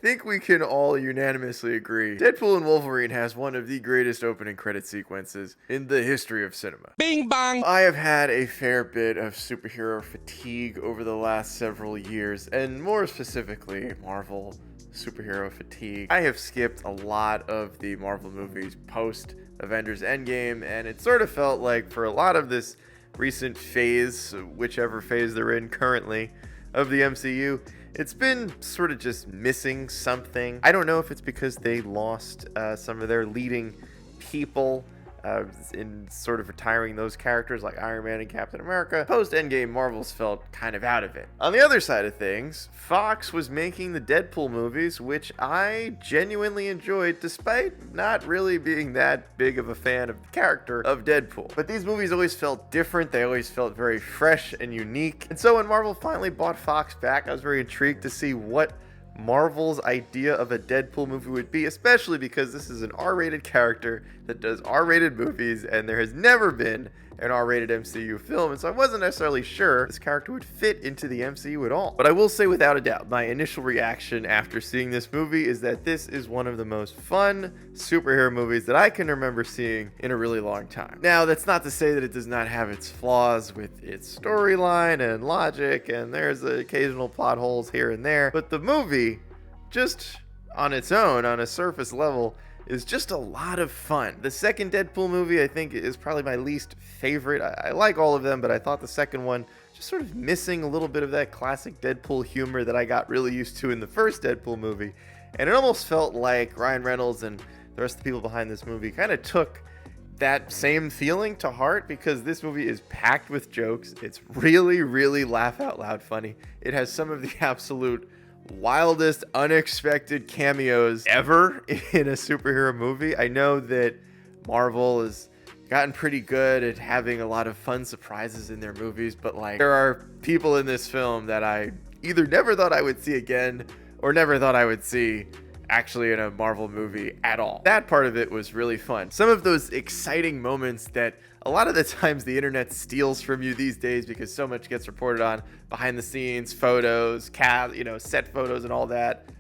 I think we can all unanimously agree Deadpool and Wolverine has one of the greatest opening credit sequences in the history of cinema. Bing bong! I have had a fair bit of superhero fatigue over the last several years, and more specifically, Marvel superhero fatigue. I have skipped a lot of the Marvel movies post Avengers Endgame, and it sort of felt like for a lot of this recent phase, whichever phase they're in currently, of the MCU, it's been sort of just missing something. I don't know if it's because they lost some of their leading people in sort of retiring those characters like Iron Man and Captain America. Post Endgame, Marvel's felt kind of out of it. On the other side of things, Fox was making the Deadpool movies, which I genuinely enjoyed despite not really being that big of a fan of the character of Deadpool. But these movies always felt different. They always felt very fresh and unique. And so when Marvel finally bought Fox back, I was very intrigued to see what Marvel's idea of a Deadpool movie would be, especially because this is an R-rated character that does R-rated movies, and there has never been an R-rated MCU film, and so I wasn't necessarily sure this character would fit into the MCU at all. But I will say without a doubt, my initial reaction after seeing this movie is that this is one of the most fun superhero movies that I can remember seeing in a really long time. Now, that's not to say that it does not have its flaws with its storyline and logic, and there's occasional plot holes here and there, but the movie, just on its own, on a surface level, is just a lot of fun. The second Deadpool movie, I think, is probably my least favorite. I like all of them, but I thought the second one just sort of missing a little bit of that classic Deadpool humor that I got really used to in the first Deadpool movie. And it almost felt like Ryan Reynolds and the rest of the people behind this movie kind of took that same feeling to heart, because this movie is packed with jokes. It's really, really laugh out loud funny. It has some of the absolute wildest, unexpected cameos ever in a superhero movie. I know that Marvel has gotten pretty good at having a lot of fun surprises in their movies, but like, there are people in this film that I either never thought I would see again or never thought I would see actually in a Marvel movie at all. That part of it was really fun. Some of those exciting moments that a lot of the times the internet steals from you these days because so much gets reported on behind the scenes photos, set photos and all that.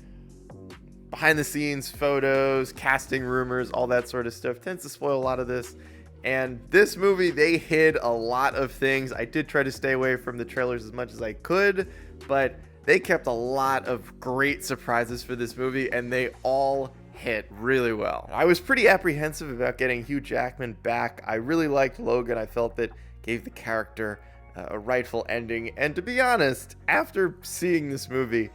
Behind the scenes photos, casting rumors, all that sort of stuff tends to spoil a lot of this. And this movie, they hid a lot of things. I did try to stay away from the trailers as much as I could, but they kept a lot of great surprises for this movie, and they all hit really well. I was pretty apprehensive about getting Hugh Jackman back. I really liked Logan. I felt that gave the character a rightful ending. And to be honest, after seeing this movie,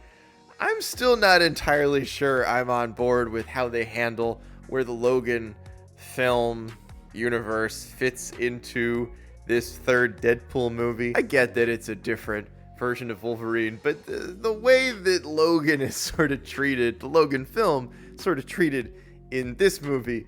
I'm still not entirely sure I'm on board with how they handle where the Logan film universe fits into this third Deadpool movie. I get that it's a different version of Wolverine, but the way that Logan is sort of treated, the Logan film sort of treated in this movie,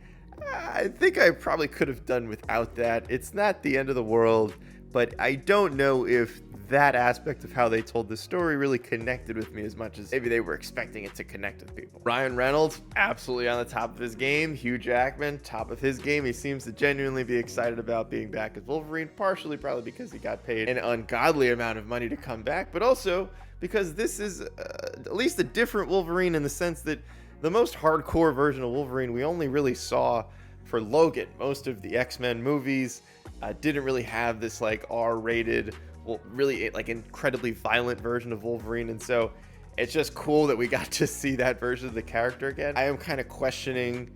I think I probably could have done without that. It's not the end of the world, but I don't know if that aspect of how they told the story really connected with me as much as maybe they were expecting it to connect with people. Ryan Reynolds, absolutely on the top of his game. Hugh Jackman, top of his game. He seems to genuinely be excited about being back as Wolverine, partially probably because he got paid an ungodly amount of money to come back, but also because this is at least a different Wolverine in the sense that the most hardcore version of Wolverine we only really saw for Logan. Most of the X-Men movies didn't really have this like R-rated, really like incredibly violent version of Wolverine, and so it's just cool that we got to see that version of the character again. I am kind of questioning,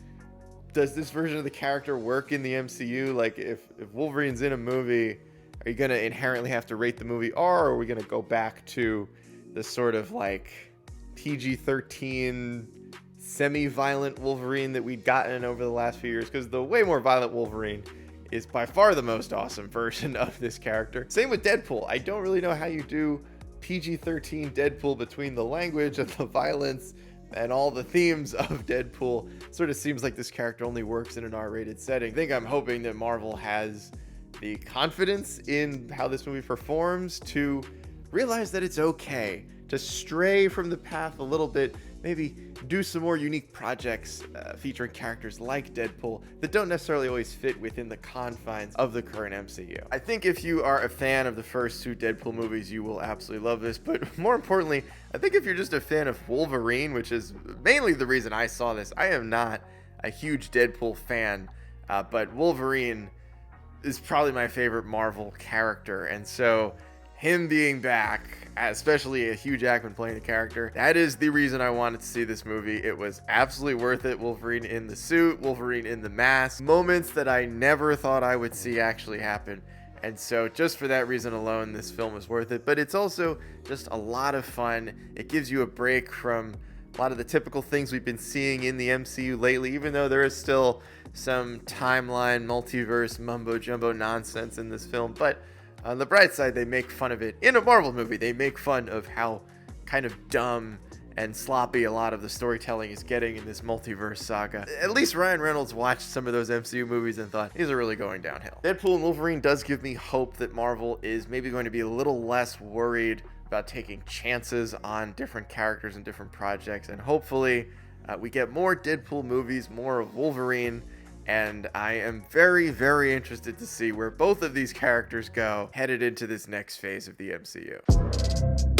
does this version of the character work in the MCU? Like, if Wolverine's in a movie, are you gonna inherently have to rate the movie R, or are we gonna go back to the sort of like PG-13 semi-violent Wolverine that we'd gotten over the last few years? Because the way more violent Wolverine is by far the most awesome version of this character. Same with Deadpool. I don't really know how you do PG-13 Deadpool between the language and the violence and all the themes of Deadpool. Sort of seems like this character only works in an R-rated setting. I think I'm hoping that Marvel has the confidence in how this movie performs to realize that it's okay to stray from the path a little bit, maybe do some more unique projects featuring characters like Deadpool that don't necessarily always fit within the confines of the current MCU. I think if you are a fan of the first two Deadpool movies, you will absolutely love this, but more importantly, I think if you're just a fan of Wolverine, which is mainly the reason I saw this, I am not a huge Deadpool fan, but Wolverine is probably my favorite Marvel character, and so him being back, especially a Hugh Jackman playing the character, that is the reason I wanted to see this movie. It was absolutely worth it. Wolverine in the suit, Wolverine in the mask, moments that I never thought I would see actually happen. And so just for that reason alone, this film is worth it. But it's also just a lot of fun. It gives you a break from a lot of the typical things we've been seeing in the MCU lately, even though there is still some timeline, multiverse, mumbo jumbo nonsense in this film. But on the bright side, they make fun of it. In a Marvel movie, they make fun of how kind of dumb and sloppy a lot of the storytelling is getting in this multiverse saga. At least Ryan Reynolds watched some of those MCU movies and thought, these are really going downhill. Deadpool and Wolverine does give me hope that Marvel is maybe going to be a little less worried about taking chances on different characters and different projects, and hopefully we get more Deadpool movies, more of Wolverine, and I am very, very interested to see where both of these characters go headed into this next phase of the MCU.